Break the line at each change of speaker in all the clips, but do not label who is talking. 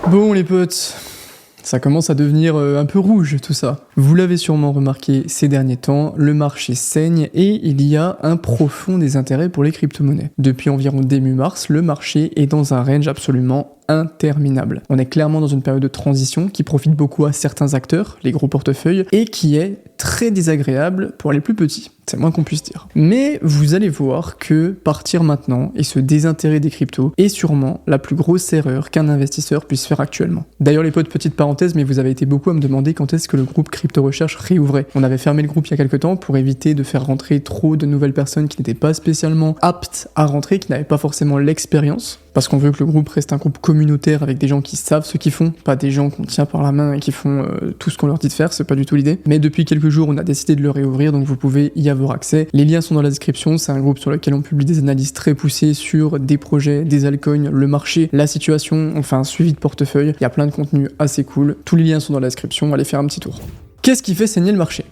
Bon les potes, ça commence à devenir un peu rouge tout ça. Vous l'avez sûrement remarqué ces derniers temps, le marché saigne et il y a un profond désintérêt pour les crypto-monnaies. Depuis environ début mars, le marché est dans un range absolument interminable. On est clairement dans une période de transition qui profite beaucoup à certains acteurs, les gros portefeuilles, et qui est très désagréable pour les plus petits. C'est moins qu'on puisse dire. Mais vous allez voir que partir maintenant et se désintéresser des cryptos est sûrement la plus grosse erreur qu'un investisseur puisse faire actuellement. D'ailleurs les potes, petite parenthèse, mais vous avez été beaucoup à me demander quand est-ce que le groupe Crypto Recherche réouvrait. On avait fermé le groupe il y a quelques temps pour éviter de faire rentrer trop de nouvelles personnes qui n'étaient pas spécialement aptes à rentrer, qui n'avaient pas forcément l'expérience. Parce qu'on veut que le groupe reste un groupe communautaire avec des gens qui savent ce qu'ils font, pas des gens qu'on tient par la main et qui font tout ce qu'on leur dit de faire, c'est pas du tout l'idée. Mais depuis quelques jours, on a décidé de le réouvrir, donc vous pouvez y avoir accès. Les liens sont dans la description, c'est un groupe sur lequel on publie des analyses très poussées sur des projets, des altcoins, le marché, la situation, on fait un suivi de portefeuille, il y a plein de contenus assez cool. Tous les liens sont dans la description, allez faire un petit tour. Qu'est-ce qui fait saigner le marché ?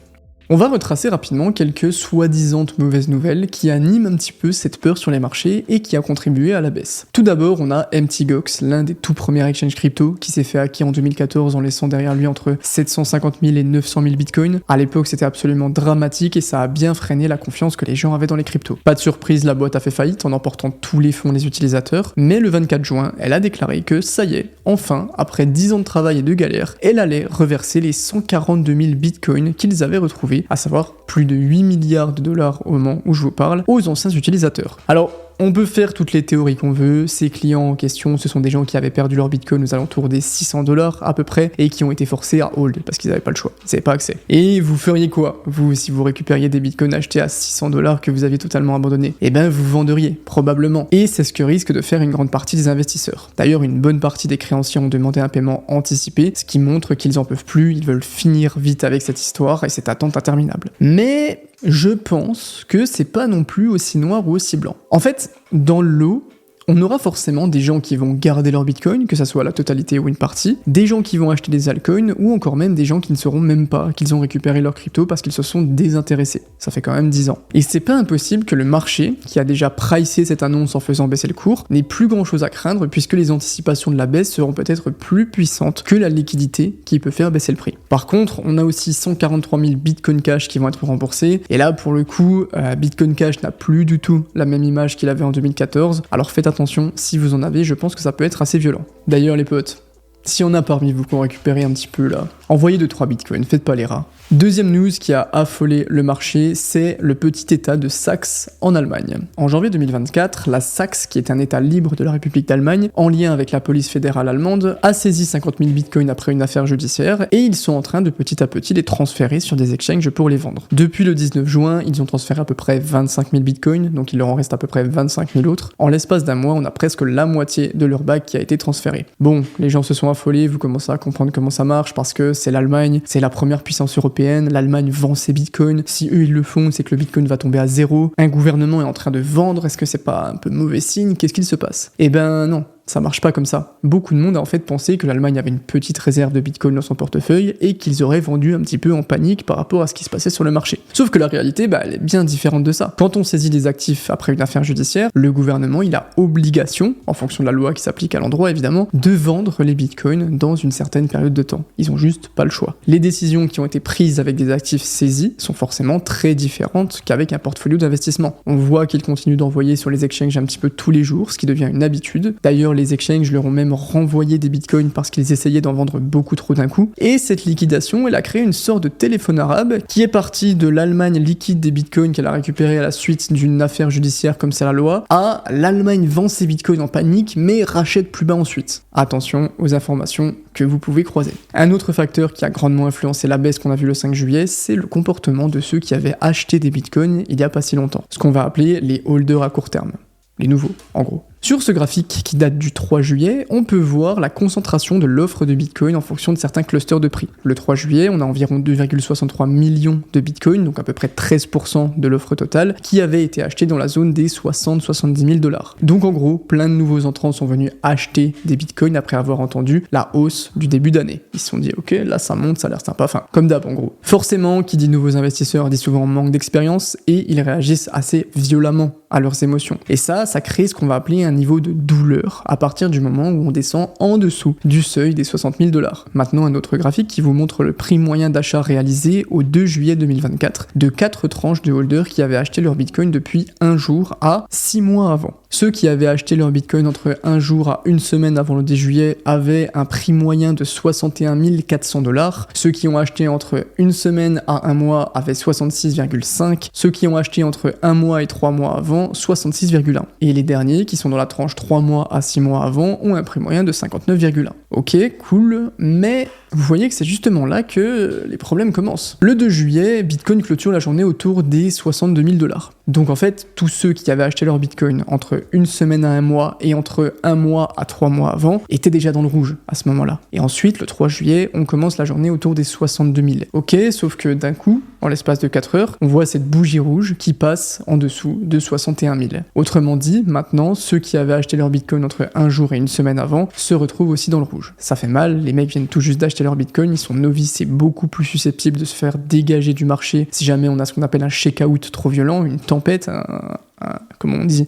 On va retracer rapidement quelques soi-disant mauvaises nouvelles qui animent un petit peu cette peur sur les marchés et qui a contribué à la baisse. Tout d'abord, on a Mt. Gox, l'un des tout premiers exchanges crypto qui s'est fait hacker en 2014 en laissant derrière lui entre 750 000 et 900 000 bitcoins. À l'époque, c'était absolument dramatique et ça a bien freiné la confiance que les gens avaient dans les cryptos. Pas de surprise, la boîte a fait faillite en emportant tous les fonds des utilisateurs, mais le 24 juin, elle a déclaré que ça y est, enfin, après 10 ans de travail et de galère, elle allait reverser les 142 000 bitcoins qu'ils avaient retrouvés, à savoir plus de 8 milliards de dollars au moment où je vous parle, aux anciens utilisateurs. Alors, on peut faire toutes les théories qu'on veut, ces clients en question, ce sont des gens qui avaient perdu leur bitcoin aux alentours des 600 $ à peu près, et qui ont été forcés à hold, parce qu'ils n'avaient pas le choix, ils n'avaient pas accès. Et vous feriez quoi, vous, si vous récupériez des bitcoins achetés à 600 $ que vous aviez totalement abandonnés? Eh ben, vous venderiez, probablement. Et c'est ce que risque de faire une grande partie des investisseurs. D'ailleurs, une bonne partie des créanciers ont demandé un paiement anticipé, ce qui montre qu'ils en peuvent plus, ils veulent finir vite avec cette histoire et cette attente interminable. Mais je pense que c'est pas non plus aussi noir ou aussi blanc. En fait, dans le lot, on aura forcément des gens qui vont garder leur bitcoin, que ça soit la totalité ou une partie, des gens qui vont acheter des altcoins, ou encore même des gens qui ne sauront même pas qu'ils ont récupéré leur crypto parce qu'ils se sont désintéressés. Ça fait quand même 10 ans. Et c'est pas impossible que le marché, qui a déjà pricé cette annonce en faisant baisser le cours, n'ait plus grand chose à craindre puisque les anticipations de la baisse seront peut-être plus puissantes que la liquidité qui peut faire baisser le prix. Par contre, on a aussi 143 000 bitcoin cash qui vont être remboursés, et là pour le coup, Bitcoin Cash n'a plus du tout la même image qu'il avait en 2014, alors faites attention, si vous en avez, je pense que ça peut être assez violent. D'ailleurs les potes, si on a parmi vous qui ont récupéré un petit peu là, envoyez 2-3 bitcoins, faites pas les rats. Deuxième news qui a affolé le marché, c'est le petit état de Saxe en Allemagne. En janvier 2024, la Saxe, qui est un état libre de la République d'Allemagne, en lien avec la police fédérale allemande, a saisi 50 000 bitcoins après une affaire judiciaire, et ils sont en train de petit à petit les transférer sur des exchanges pour les vendre. Depuis le 19 juin, ils ont transféré à peu près 25 000 bitcoins, donc il leur en reste à peu près 25 000 autres. En l'espace d'un mois, on a presque la moitié de leur bague qui a été transférée. Bon, les gens se sont affolés, vous commencez à comprendre comment ça marche, parce que c'est l'Allemagne, c'est la première puissance européenne, l'Allemagne vend ses bitcoins, si eux ils le font, c'est que le bitcoin va tomber à zéro, un gouvernement est en train de vendre, est-ce que c'est pas un peu mauvais signe? Qu'est-ce qu'il se passe? Eh ben non. Ça marche pas comme ça. Beaucoup de monde a en fait pensé que l'Allemagne avait une petite réserve de bitcoin dans son portefeuille et qu'ils auraient vendu un petit peu en panique par rapport à ce qui se passait sur le marché. Sauf que la réalité, elle est bien différente de ça. Quand on saisit des actifs après une affaire judiciaire, le gouvernement, il a obligation, en fonction de la loi qui s'applique à l'endroit évidemment, de vendre les bitcoins dans une certaine période de temps. Ils ont juste pas le choix. Les décisions qui ont été prises avec des actifs saisis sont forcément très différentes qu'avec un portfolio d'investissement. On voit qu'ils continuent d'envoyer sur les exchanges un petit peu tous les jours, ce qui devient une habitude. D'ailleurs, les exchanges leur ont même renvoyé des bitcoins parce qu'ils essayaient d'en vendre beaucoup trop d'un coup. Et cette liquidation, elle a créé une sorte de téléphone arabe qui est parti de l'Allemagne liquide des bitcoins qu'elle a récupéré à la suite d'une affaire judiciaire comme c'est la loi, à l'Allemagne vend ses bitcoins en panique mais rachète plus bas ensuite. Attention aux informations que vous pouvez croiser. Un autre facteur qui a grandement influencé la baisse qu'on a vu le 5 juillet, c'est le comportement de ceux qui avaient acheté des bitcoins il y a pas si longtemps. Ce qu'on va appeler les holders à court terme. Les nouveaux, en gros. Sur ce graphique qui date du 3 juillet, on peut voir la concentration de l'offre de Bitcoin en fonction de certains clusters de prix. Le 3 juillet, on a environ 2,63 millions de Bitcoin, donc à peu près 13% de l'offre totale, qui avait été achetée dans la zone des 60-70 000 $. Donc en gros, plein de nouveaux entrants sont venus acheter des Bitcoins après avoir entendu la hausse du début d'année. Ils se sont dit, ok, là ça monte, ça a l'air sympa, enfin, comme d'hab en gros. Forcément, qui dit nouveaux investisseurs dit souvent manque d'expérience, et ils réagissent assez violemment à leurs émotions. Et ça crée ce qu'on va appeler un niveau de douleur à partir du moment où on descend en dessous du seuil des 60 000 $. Maintenant, un autre graphique qui vous montre le prix moyen d'achat réalisé au 2 juillet 2024 de 4 tranches de holders qui avaient acheté leur Bitcoin depuis un jour à 6 mois avant. Ceux qui avaient acheté leur Bitcoin entre un jour à une semaine avant le 10 juillet avaient un prix moyen de 61 400 $. Ceux qui ont acheté entre une semaine à un mois avaient 66,5. Ceux qui ont acheté entre un mois et 3 mois avant, 66,1. Et les derniers, qui sont dans la tranche 3 mois à 6 mois avant, ont un prix moyen de 59,1. Ok, cool, mais vous voyez que c'est justement là que les problèmes commencent. Le 2 juillet, Bitcoin clôture la journée autour des 62 000 $. Donc en fait, tous ceux qui avaient acheté leur Bitcoin entre une semaine à un mois et entre un mois à 3 mois avant étaient déjà dans le rouge à ce moment-là. Et ensuite, le 3 juillet, on commence la journée autour des 62 000. Ok, sauf que d'un coup, en l'espace de 4 heures, on voit cette bougie rouge qui passe en dessous de 61 000. Autrement dit, maintenant, ceux qui avaient acheté leur Bitcoin entre un jour et une semaine avant se retrouvent aussi dans le rouge. Ça fait mal, les mecs viennent tout juste d'acheter leur Bitcoin, ils sont novices et beaucoup plus susceptibles de se faire dégager du marché si jamais on a ce qu'on appelle un shake-out trop violent, une tempête, comment on dit,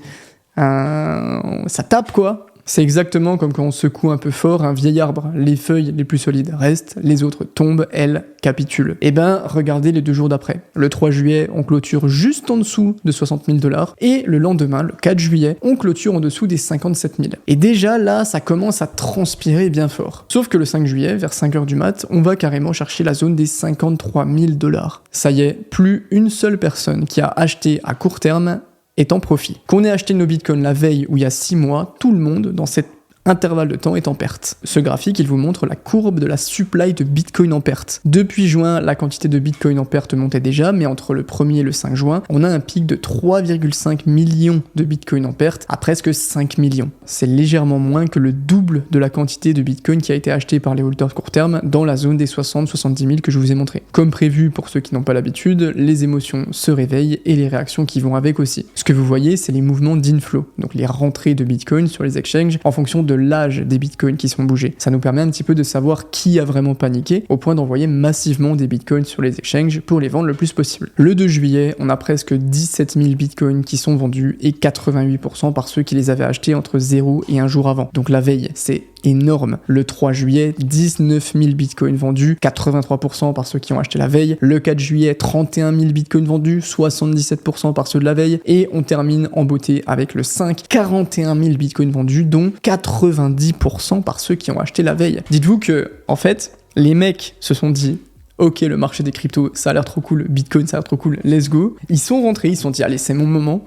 ça tape quoi. C'est exactement comme quand on secoue un peu fort un vieil arbre. Les feuilles les plus solides restent, les autres tombent, elles capitulent. Et ben, regardez les 2 jours d'après. Le 3 juillet, on clôture juste en dessous de 60 000 $, et le lendemain, le 4 juillet, on clôture en dessous des 57 000. Et déjà là, ça commence à transpirer bien fort. Sauf que le 5 juillet, vers 5h du mat, on va carrément chercher la zone des 53 000 $. Ça y est, plus une seule personne qui a acheté à court terme est en profit. Qu'on ait acheté nos bitcoins la veille ou il y a 6 mois, tout le monde dans cette intervalle de temps est en perte. Ce graphique, il vous montre la courbe de la supply de Bitcoin en perte. Depuis juin, la quantité de Bitcoin en perte montait déjà, mais entre le 1er et le 5 juin, on a un pic de 3,5 millions de Bitcoin en perte à presque 5 millions. C'est légèrement moins que le double de la quantité de Bitcoin qui a été acheté par les holders court terme dans la zone des 60-70 000 que je vous ai montré. Comme prévu, pour ceux qui n'ont pas l'habitude, les émotions se réveillent et les réactions qui vont avec aussi. Ce que vous voyez, c'est les mouvements d'inflow, donc les rentrées de Bitcoin sur les exchanges en fonction de l'âge des bitcoins qui sont bougés. Ça nous permet un petit peu de savoir qui a vraiment paniqué au point d'envoyer massivement des bitcoins sur les exchanges pour les vendre le plus possible. Le 2 juillet, on a presque 17 000 bitcoins qui sont vendus et 88% par ceux qui les avaient achetés entre 0 et un jour avant. Donc la veille, c'est énorme. Le 3 juillet, 19 000 bitcoins vendus, 83% par ceux qui ont acheté la veille. Le 4 juillet, 31 000 bitcoins vendus, 77% par ceux de la veille. Et on termine en beauté avec le 5, 41 000 bitcoins vendus, dont 90% par ceux qui ont acheté la veille. Dites-vous que, en fait, les mecs se sont dit ok, le marché des cryptos, ça a l'air trop cool, Bitcoin, ça a l'air trop cool, let's go. Ils sont rentrés, ils se sont dit, allez, c'est mon moment.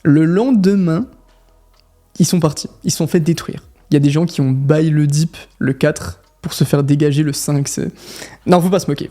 Le lendemain, ils sont partis, ils se sont fait détruire. Il y a des gens qui ont buy le dip le 4 pour se faire dégager le 5. Non, faut pas se moquer.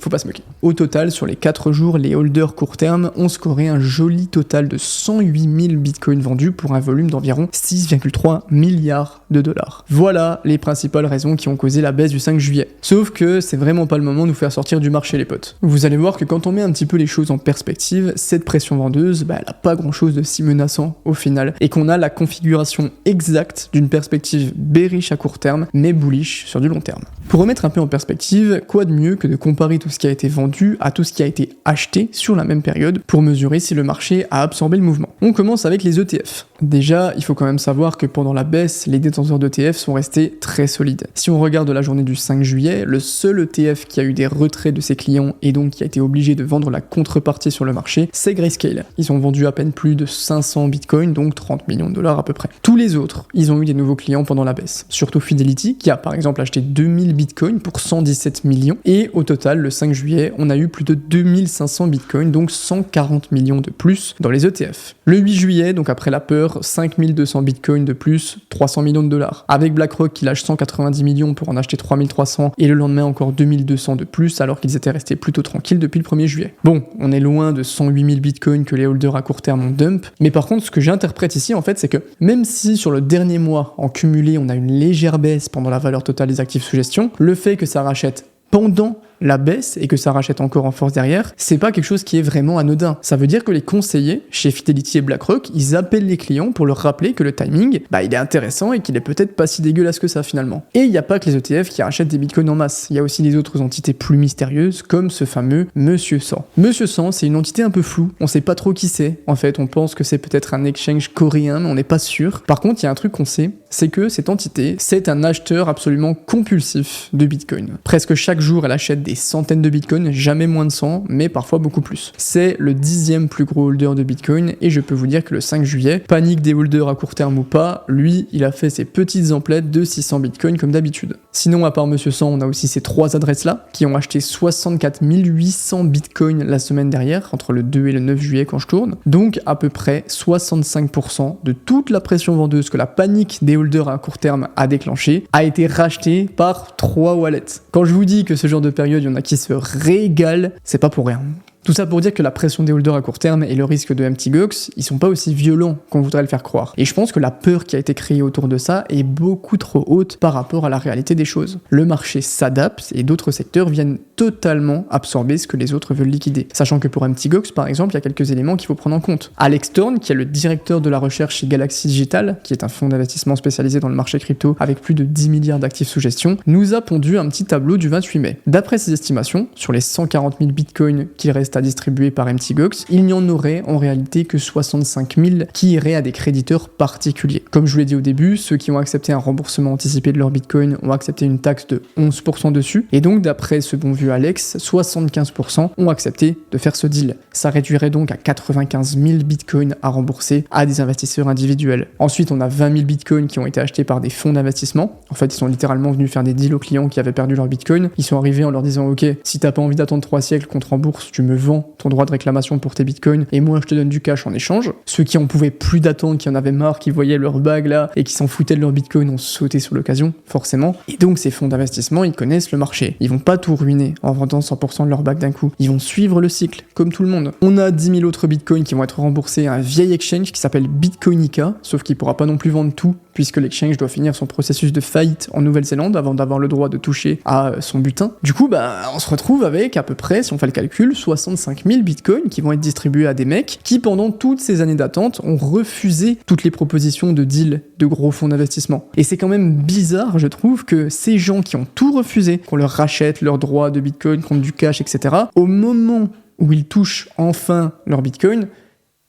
Au total, sur les 4 jours, les holders court terme ont scoré un joli total de 108 000 bitcoins vendus pour un volume d'environ 6,3 milliards de dollars. Voilà les principales raisons qui ont causé la baisse du 5 juillet. Sauf que c'est vraiment pas le moment de nous faire sortir du marché, les potes. Vous allez voir que quand on met un petit peu les choses en perspective, cette pression vendeuse, elle a pas grand chose de si menaçant au final, et qu'on a la configuration exacte d'une perspective bearish à court terme, mais bullish sur du long terme. Pour remettre un peu en perspective, quoi de mieux que de comparer tout ce qui a été vendu à tout ce qui a été acheté sur la même période pour mesurer si le marché a absorbé le mouvement. On commence avec les ETF. Déjà, il faut quand même savoir que pendant la baisse, les détenteurs d'ETF sont restés très solides. Si on regarde la journée du 5 juillet, le seul ETF qui a eu des retraits de ses clients et donc qui a été obligé de vendre la contrepartie sur le marché, c'est Grayscale. Ils ont vendu à peine plus de 500 bitcoins, donc 30 millions de dollars à peu près. Tous les autres, ils ont eu des nouveaux clients pendant la baisse. Surtout Fidelity, qui a par exemple acheté 2000 bitcoins pour 117 millions. Et au total, le 5 juillet, on a eu plus de 2500 bitcoins, donc 140 millions de plus dans les ETF. Le 8 juillet, donc après la peur, 5200 bitcoins de plus, 300 millions de dollars. Avec BlackRock qui lâche 190 millions pour en acheter 3300 et le lendemain encore 2200 de plus alors qu'ils étaient restés plutôt tranquilles depuis le 1er juillet. Bon, on est loin de 108 000 bitcoins que les holders à court terme ont dump, mais par contre ce que j'interprète ici en fait c'est que même si sur le dernier mois en cumulé on a une légère baisse pendant la valeur totale des actifs sous gestion, le fait que ça rachète pendant la baisse et que ça rachète encore en force derrière, c'est pas quelque chose qui est vraiment anodin. Ça veut dire que les conseillers chez Fidelity et BlackRock, ils appellent les clients pour leur rappeler que le timing, il est intéressant et qu'il est peut-être pas si dégueulasse que ça finalement. Et il n'y a pas que les ETF qui rachètent des bitcoins en masse, il y a aussi les autres entités plus mystérieuses comme ce fameux Monsieur 100. Monsieur 100, c'est une entité un peu floue, on sait pas trop qui c'est. En fait, on pense que c'est peut-être un exchange coréen, mais on n'est pas sûr. Par contre, il y a un truc qu'on sait, c'est que cette entité, c'est un acheteur absolument compulsif de bitcoin. Presque chaque jour, elle achète des centaines de bitcoins, jamais moins de 100, mais parfois beaucoup plus. C'est le 10e plus gros holder de bitcoin, et je peux vous dire que le 5 juillet, panique des holders à court terme ou pas, lui, il a fait ses petites emplettes de 600 bitcoins comme d'habitude. Sinon, à part Monsieur 100, on a aussi ces 3 adresses-là, qui ont acheté 64 800 bitcoins la semaine dernière, entre le 2 et le 9 juillet quand je tourne. Donc, à peu près 65% de toute la pression vendeuse que la panique des holders à court terme a déclenché, a été rachetée par 3 wallets. Quand je vous dis que ce genre de période, il y en a qui se régalent, c'est pas pour rien. Tout ça pour dire que la pression des holders à court terme et le risque de Mt. Gox, ils sont pas aussi violents qu'on voudrait le faire croire. Et je pense que la peur qui a été créée autour de ça est beaucoup trop haute par rapport à la réalité des choses. Le marché s'adapte et d'autres secteurs viennent totalement absorber ce que les autres veulent liquider. Sachant que pour Mt. Gox, par exemple, il y a quelques éléments qu'il faut prendre en compte. Alex Thorn, qui est le directeur de la recherche chez Galaxy Digital, qui est un fonds d'investissement spécialisé dans le marché crypto avec plus de 10 milliards d'actifs sous gestion, nous a pondu un petit tableau du 28 mai. D'après ses estimations, sur les 140 000 bitcoins qu'il reste à distribuer par Mt. Gox, il n'y en aurait en réalité que 65 000 qui iraient à des créditeurs particuliers. Comme je vous l'ai dit au début, ceux qui ont accepté un remboursement anticipé de leur bitcoin ont accepté une taxe de 11% dessus, et donc d'après ce bon vieux Alex, 75% ont accepté de faire ce deal. Ça réduirait donc à 95 000 bitcoins à rembourser à des investisseurs individuels. Ensuite, on a 20 000 bitcoins qui ont été achetés par des fonds d'investissement. En fait, ils sont littéralement venus faire des deals aux clients qui avaient perdu leur bitcoin. Ils sont arrivés en leur disant « Ok, si t'as pas envie d'attendre 3 siècles qu'on te rembourse, tu me vends ton droit de réclamation pour tes bitcoins et moi je te donne du cash en échange ». Ceux qui en pouvaient plus d'attendre, qui en avaient marre, qui voyaient leur bague là et qui s'en foutaient de leur bitcoin ont sauté sur l'occasion, forcément. Et donc ces fonds d'investissement, ils connaissent le marché. Ils vont pas tout ruiner en vendant 100% de leur bague d'un coup. Ils vont suivre le cycle, comme tout le monde. On a 10 000 autres bitcoins qui vont être remboursés à un vieil exchange qui s'appelle Bitcoinica, sauf qu'il pourra pas non plus vendre tout, puisque l'exchange doit finir son processus de faillite en Nouvelle-Zélande avant d'avoir le droit de toucher à son butin. Du coup, on se retrouve avec à peu près, si on fait le calcul, 65 000 bitcoins qui vont être distribués à des mecs qui, pendant toutes ces années d'attente, ont refusé toutes les propositions de deal de gros fonds d'investissement. Et c'est quand même bizarre, je trouve, que ces gens qui ont tout refusé, qu'on leur rachète leurs droits de bitcoin contre du cash, etc., au moment où ils touchent enfin leur bitcoin,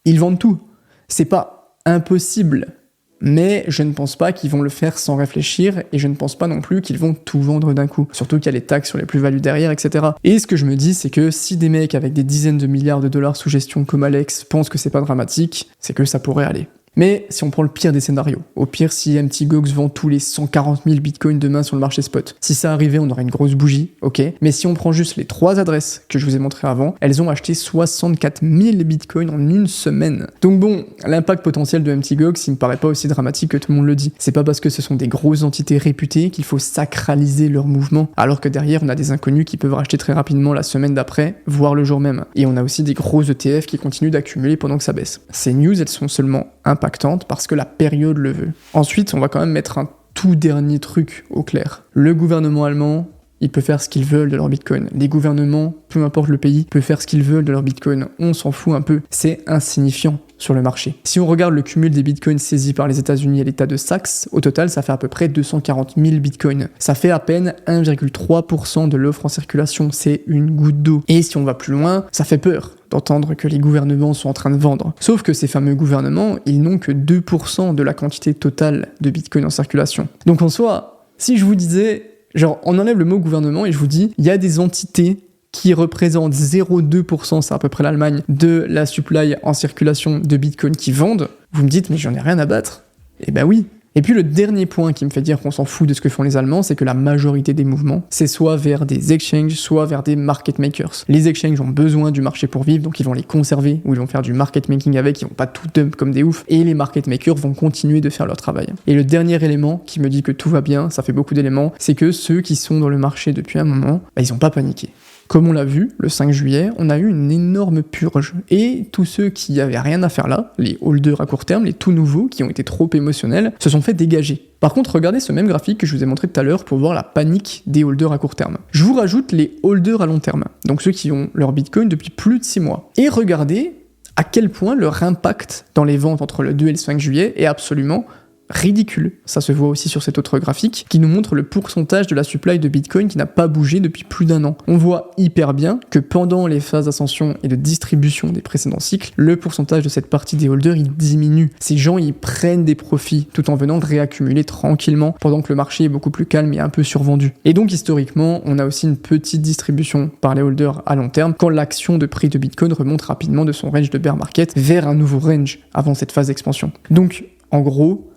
ils vendent tout. C'est pas impossible, mais je ne pense pas qu'ils vont le faire sans réfléchir, et je ne pense pas non plus qu'ils vont tout vendre d'un coup. Surtout qu'il y a les taxes sur les plus-values derrière, etc. Et ce que je me dis, c'est que si des mecs avec des dizaines de milliards de dollars sous gestion comme Alex pensent que c'est pas dramatique, c'est que ça pourrait aller. Mais si on prend le pire des scénarios, au pire si Mt. Gox vend tous les 140 000 bitcoins demain sur le marché spot, si ça arrivait on aurait une grosse bougie, ok, mais si on prend juste les 3 adresses que je vous ai montrées avant, elles ont acheté 64 000 bitcoins en une semaine. Donc bon, l'impact potentiel de Mt. Gox, il me paraît pas aussi dramatique que tout le monde le dit. C'est pas parce que ce sont des grosses entités réputées qu'il faut sacraliser leur mouvement, alors que derrière on a des inconnus qui peuvent racheter très rapidement la semaine d'après, voire le jour même. Et on a aussi des gros ETF qui continuent d'accumuler pendant que ça baisse. Ces news, elles sont seulement impactante parce que la période le veut. Ensuite, on va quand même mettre un tout dernier truc au clair. Le gouvernement allemand, il peut faire ce qu'ils veulent de leur bitcoin. Les gouvernements, peu importe le pays, peuvent faire ce qu'ils veulent de leur bitcoin. On s'en fout un peu. C'est insignifiant sur le marché. Si on regarde le cumul des bitcoins saisis par les États-Unis et l'État de Saxe, au total, ça fait à peu près 240 000 bitcoins. Ça fait à peine 1,3% de l'offre en circulation. C'est une goutte d'eau. Et si on va plus loin, ça fait peur d'entendre que les gouvernements sont en train de vendre. Sauf que ces fameux gouvernements, ils n'ont que 2% de la quantité totale de bitcoin en circulation. Donc en soi, si je vous disais, on enlève le mot gouvernement et je vous dis, il y a des entités qui représentent 0,2%, c'est à peu près l'Allemagne, de la supply en circulation de bitcoin qui vendent, vous me dites, mais j'en ai rien à battre. Eh ben oui. Et puis le dernier point qui me fait dire qu'on s'en fout de ce que font les Allemands, c'est que la majorité des mouvements, c'est soit vers des exchanges, soit vers des market makers. Les exchanges ont besoin du marché pour vivre, donc ils vont les conserver, ou ils vont faire du market making avec, ils vont pas tout dump comme des oufs, et les market makers vont continuer de faire leur travail. Et le dernier élément qui me dit que tout va bien, ça fait beaucoup d'éléments, c'est que ceux qui sont dans le marché depuis un moment, ils ont pas paniqué. Comme on l'a vu, le 5 juillet, on a eu une énorme purge, et tous ceux qui avaient rien à faire là, les holders à court terme, les tout nouveaux, qui ont été trop émotionnels, se sont fait dégager. Par contre, regardez ce même graphique que je vous ai montré tout à l'heure pour voir la panique des holders à court terme. Je vous rajoute les holders à long terme, donc ceux qui ont leur Bitcoin depuis plus de 6 mois. Et regardez à quel point leur impact dans les ventes entre le 2 et le 5 juillet est absolument ridicule. Ça se voit aussi sur cet autre graphique qui nous montre le pourcentage de la supply de Bitcoin qui n'a pas bougé depuis plus d'1 an. On voit hyper bien que pendant les phases d'ascension et de distribution des précédents cycles, le pourcentage de cette partie des holders il diminue. Ces gens ils prennent des profits tout en venant de réaccumuler tranquillement pendant que le marché est beaucoup plus calme et un peu survendu. Et donc historiquement, on a aussi une petite distribution par les holders à long terme quand l'action de prix de Bitcoin remonte rapidement de son range de bear market vers un nouveau range avant cette phase d'expansion. Donc en gros,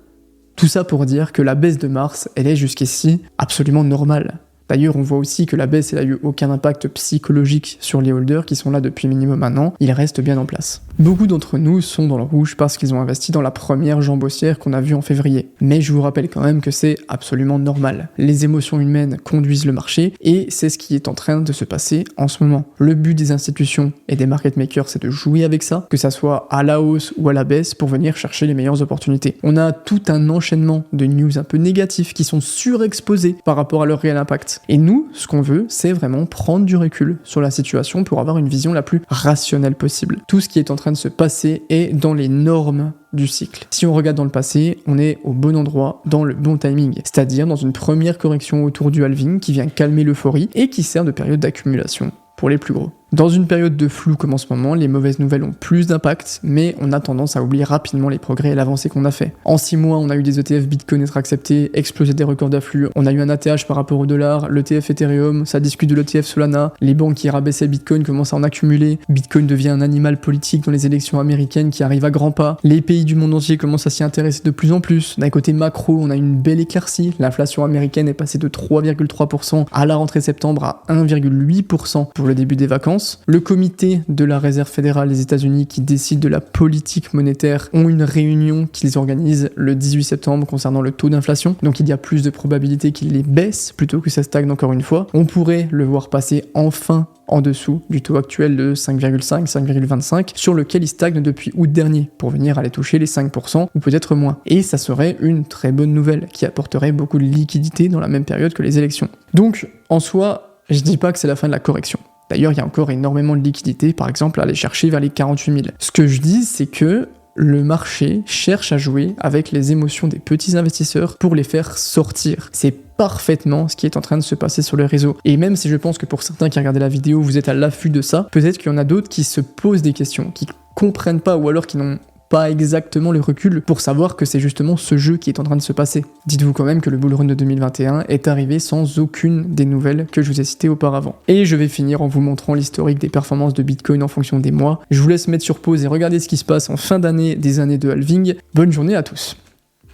tout ça pour dire que la baisse de mars, elle est jusqu'ici absolument normale. D'ailleurs, on voit aussi que la baisse n'a eu aucun impact psychologique sur les holders qui sont là depuis minimum 1 an, ils restent bien en place. Beaucoup d'entre nous sont dans le rouge parce qu'ils ont investi dans la première jambe haussière qu'on a vue en février. Mais je vous rappelle quand même que c'est absolument normal. Les émotions humaines conduisent le marché et c'est ce qui est en train de se passer en ce moment. Le but des institutions et des market makers, c'est de jouer avec ça, que ça soit à la hausse ou à la baisse pour venir chercher les meilleures opportunités. On a tout un enchaînement de news un peu négatifs qui sont surexposés par rapport à leur réel impact. Et nous, ce qu'on veut, c'est vraiment prendre du recul sur la situation pour avoir une vision la plus rationnelle possible. Tout ce qui est en train de se passer est dans les normes du cycle. Si on regarde dans le passé, on est au bon endroit, dans le bon timing, c'est-à-dire dans une première correction autour du halving qui vient calmer l'euphorie et qui sert de période d'accumulation pour les plus gros. Dans une période de flou comme en ce moment, les mauvaises nouvelles ont plus d'impact, mais on a tendance à oublier rapidement les progrès et l'avancée qu'on a fait. En 6 mois, on a eu des ETF Bitcoin être acceptés, exploser des records d'afflux, on a eu un ATH par rapport au dollar, l'ETF Ethereum, ça discute de l'ETF Solana, les banques qui rabaissaient Bitcoin commencent à en accumuler, Bitcoin devient un animal politique dans les élections américaines qui arrivent à grands pas, les pays du monde entier commencent à s'y intéresser de plus en plus. D'un côté macro, on a une belle éclaircie, l'inflation américaine est passée de 3,3% à la rentrée septembre à 1,8% pour le début des vacances. Le comité de la Réserve fédérale des États-Unis qui décide de la politique monétaire ont une réunion qu'ils organisent le 18 septembre concernant le taux d'inflation. Donc il y a plus de probabilités qu'il les baisse plutôt que ça stagne encore une fois. On pourrait le voir passer enfin en dessous du taux actuel de 5,5, 5,25 sur lequel il stagne depuis août dernier pour venir aller toucher les 5% ou peut-être moins. Et ça serait une très bonne nouvelle qui apporterait beaucoup de liquidité dans la même période que les élections. Donc en soi, je dis pas que c'est la fin de la correction. D'ailleurs, il y a encore énormément de liquidités, par exemple, à aller chercher vers les 48 000. Ce que je dis, c'est que le marché cherche à jouer avec les émotions des petits investisseurs pour les faire sortir. C'est parfaitement ce qui est en train de se passer sur le réseau. Et même si je pense que pour certains qui regardent la vidéo, vous êtes à l'affût de ça, peut-être qu'il y en a d'autres qui se posent des questions, qui comprennent pas ou alors qui n'ont pas exactement le recul pour savoir que c'est justement ce jeu qui est en train de se passer. Dites-vous quand même que le bull run de 2021 est arrivé sans aucune des nouvelles que je vous ai citées auparavant. Et je vais finir en vous montrant l'historique des performances de Bitcoin en fonction des mois. Je vous laisse mettre sur pause et regarder ce qui se passe en fin d'année des années de halving. Bonne journée à tous.